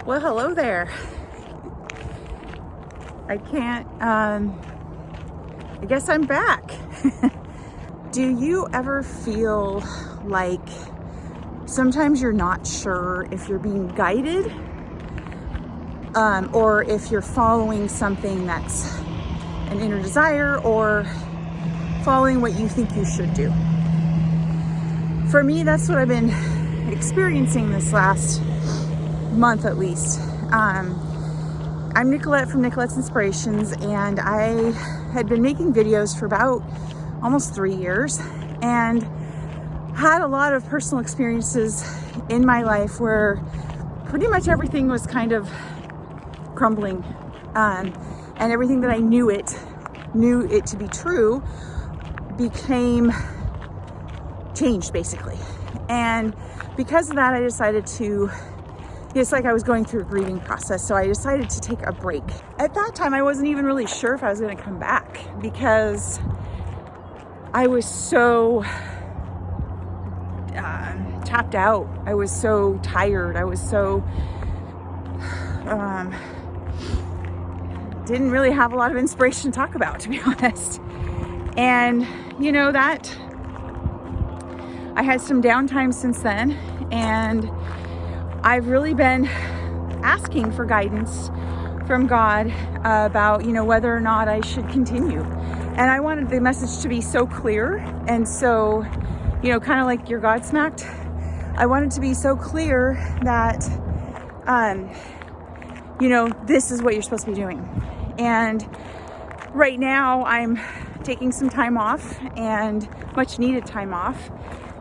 Well, hello there. I guess I'm back. Do you ever feel like sometimes you're not sure if you're being guided or if you're following something that's an inner desire or following what you think you should do? For me, that's what I've been experiencing this last month at least. I'm Nicolette from Nicolette's Inspirations, and I had been making videos for about almost 3 years and had a lot of personal experiences in my life where pretty much everything was kind of crumbling, and everything that I knew it to be true became changed basically. And because of that, I decided to, it's like I was going through a grieving process, so I decided to take a break. At that time, I wasn't even really sure if I was going to come back because I was so tapped out. I was so tired. I was so didn't really have a lot of inspiration to talk about, to be honest. And you know that I had some downtime since then, and I've really been asking for guidance from God about, whether or not I should continue. And I wanted the message to be so clear and so, kind of like you're God-smacked. I wanted to be so clear that, this is what you're supposed to be doing. And right now I'm taking some time off, and much needed time off,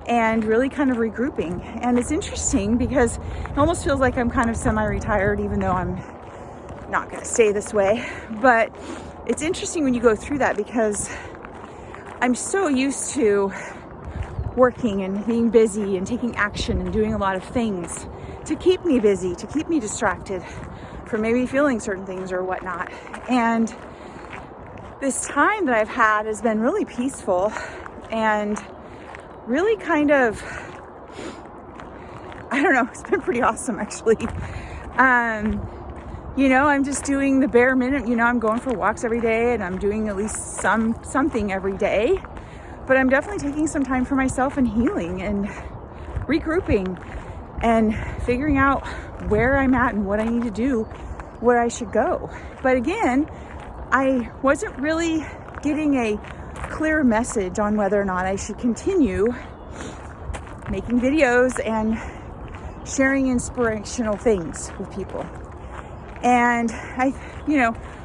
and really kind of regrouping. And it's interesting because it almost feels like I'm kind of semi-retired, even though I'm not going to stay this way. But it's interesting when you go through that because I'm so used to working and being busy and taking action and doing a lot of things to keep me busy, to keep me distracted from maybe feeling certain things or whatnot. And this time that I've had has been really peaceful and really kind of, I don't know, it's been pretty awesome actually. I'm just doing the bare minimum. I'm going for walks every day, and I'm doing at least something every day. But I'm definitely taking some time for myself and healing and regrouping and figuring out where I'm at and what I need to do, where I should go. But again, I wasn't really getting a clear message on whether or not I should continue making videos and sharing inspirational things with people. And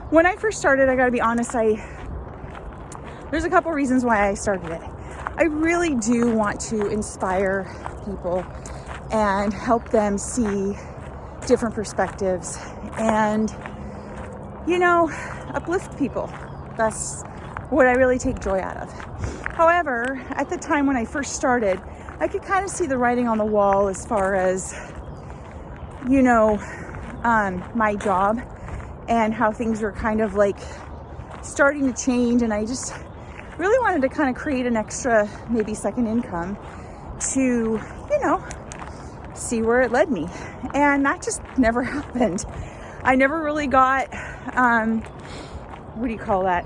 when I first started, I gotta be honest, there's a couple reasons why I started it. I really do want to inspire people and help them see different perspectives and, uplift people. That's what I really take joy out of. However, at the time when I first started, I could kind of see the writing on the wall as far as, my job and how things were kind of like starting to change. And I just really wanted to kind of create an extra, maybe second income to, see where it led me. And that just never happened. I never really got, what do you call that?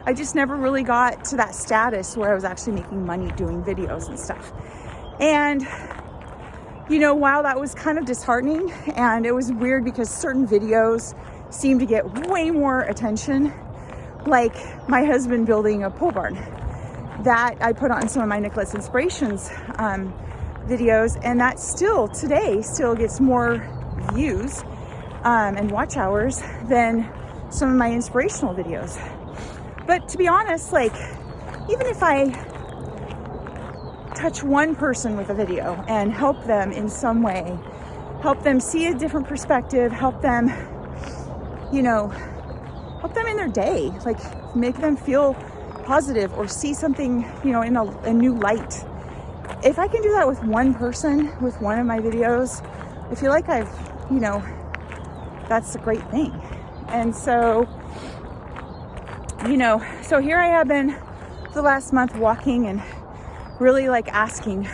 I just never really got to that status where I was actually making money doing videos and stuff. And, while that was kind of disheartening, and it was weird because certain videos seemed to get way more attention, like my husband building a pole barn that I put on some of my Nicolette's Inspirations videos, and that still gets more views and watch hours than some of my inspirational videos. But to be honest, even if I touch one person with a video and help them in some way, help them see a different perspective, help them in their day, make them feel positive or see something, in a new light. If I can do that with one person, with one of my videos, I feel like that's a great thing. And so, so here I have been the last month walking and really asking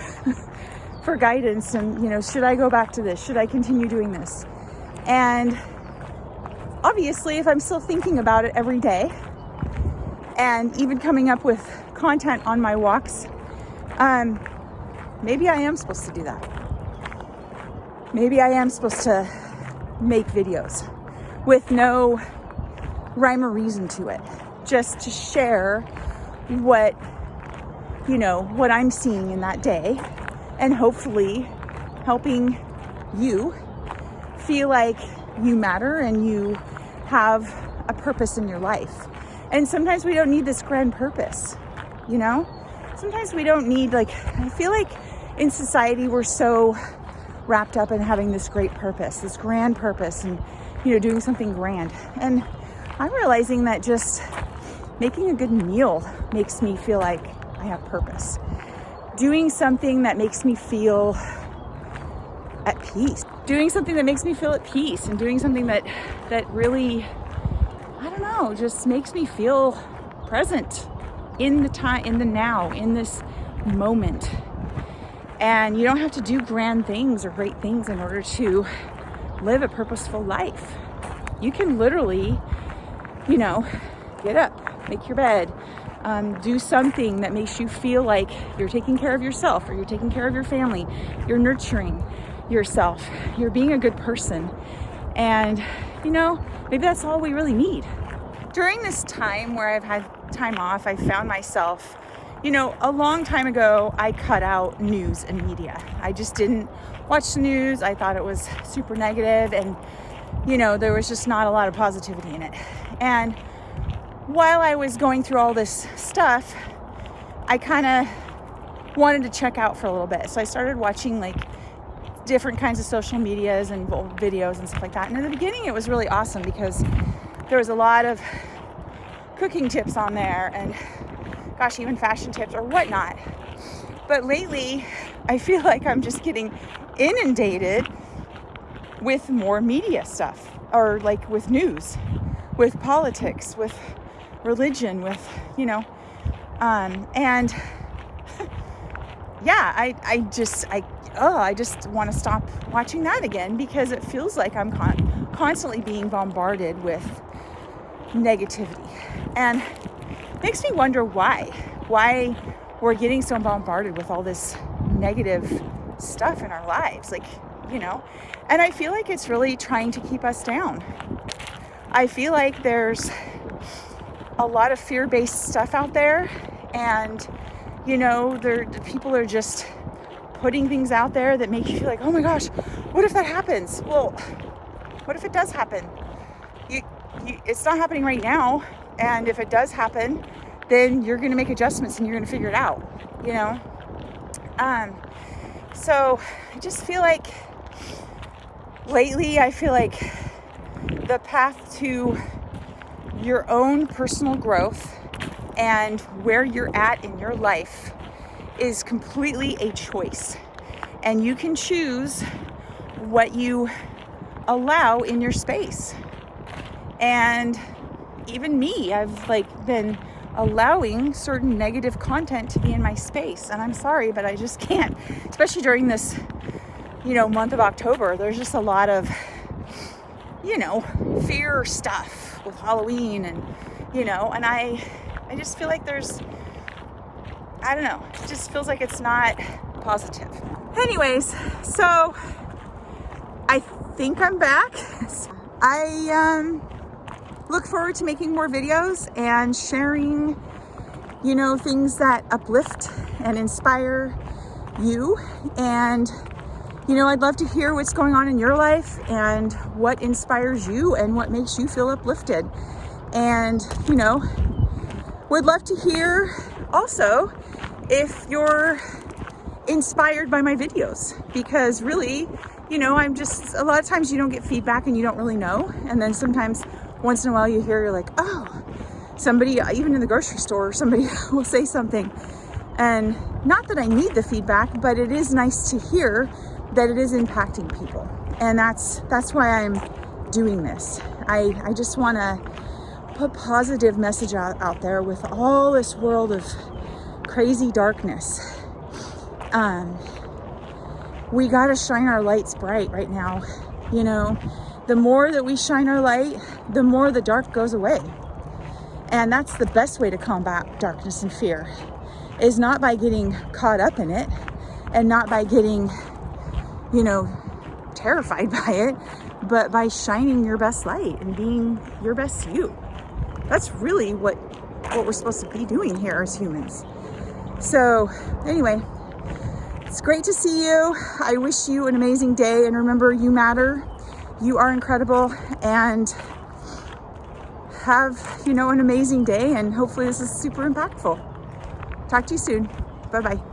for guidance and, you know, should I go back to this? Should I continue doing this? And obviously, if I'm still thinking about it every day and even coming up with content on my walks, maybe I am supposed to do that. Maybe I am supposed to make videos with no rhyme or reason to it, just to share what, you know, what I'm seeing in that day, and hopefully helping you feel like you matter and you have a purpose in your life. And sometimes we don't need this grand purpose, you know? Sometimes we don't need, like, I feel like in society we're so wrapped up in having this great purpose, this grand purpose, and, you know, doing something grand. And I'm realizing that just making a good meal makes me feel like I have purpose. Doing something that makes me feel at peace. Doing something that makes me feel at peace, and doing something that really, I don't know, just makes me feel present in the time, in the now, in this moment. And you don't have to do grand things or great things in order to live a purposeful life. You can literally, you know, get up, make your bed, do something that makes you feel like you're taking care of yourself, or you're taking care of your family, you're nurturing yourself, you're being a good person. And, you know, maybe that's all we really need. During this time where I've had time off, I found myself, you know, a long time ago, I cut out news and media. I just didn't watch the news. I thought it was super negative, and, you know, there was just not a lot of positivity in it. And while I was going through all this stuff, I kind of wanted to check out for a little bit. So I started watching like different kinds of social medias and videos and stuff like that. And in the beginning, it was really awesome because there was a lot of cooking tips on there, and gosh, even fashion tips or whatnot. But lately, I feel like I'm just getting inundated with more media stuff, or like with news, with politics, with religion, with, you know, and yeah, I just want to stop watching that again, because it feels like I'm constantly being bombarded with negativity, and makes me wonder why we're getting so bombarded with all this negative stuff in our lives, like, you know. And I feel like it's really trying to keep us down. I feel like there's a lot of fear-based stuff out there, and, you know, people are just putting things out there that make you feel like, oh my gosh, what if that happens? Well, what if it does happen? It's not happening right now, and if it does happen, then you're going to make adjustments and you're going to figure it out, you know? So I just feel like lately, I feel like the path to your own personal growth and where you're at in your life is completely a choice. And you can choose what you allow in your space. And even me, I've like been allowing certain negative content to be in my space. And I'm sorry, but I just can't, especially during this, you know, month of October. There's just a lot of, you know, fear stuff with Halloween, and, you know, and I just feel like I don't know, it just feels like it's not positive. Anyways, so I think I'm back. I look forward to making more videos and sharing, you know, things that uplift and inspire you. And, you know, I'd love to hear what's going on in your life and what inspires you and what makes you feel uplifted. And, you know, would love to hear also if you're inspired by my videos, because really, you know, I'm just, a lot of times you don't get feedback and you don't really know. And then sometimes once in a while you hear, you're like, oh, somebody, even in the grocery store, somebody will say something. And not that I need the feedback, but it is nice to hear that it is impacting people. And that's why I'm doing this. I just want to put positive message out there with all this world of crazy darkness. we got to shine our lights bright right now. You know, the more that we shine our light, the more the dark goes away. And that's the best way to combat darkness and fear, is not by getting caught up in it and not by getting, you know, terrified by it, but by shining your best light and being your best you. That's really what we're supposed to be doing here as humans. So anyway, it's great to see you. I wish you an amazing day, and remember, you matter. You are incredible, and have, you know, an amazing day, and hopefully this is super impactful. Talk to you soon. Bye-bye.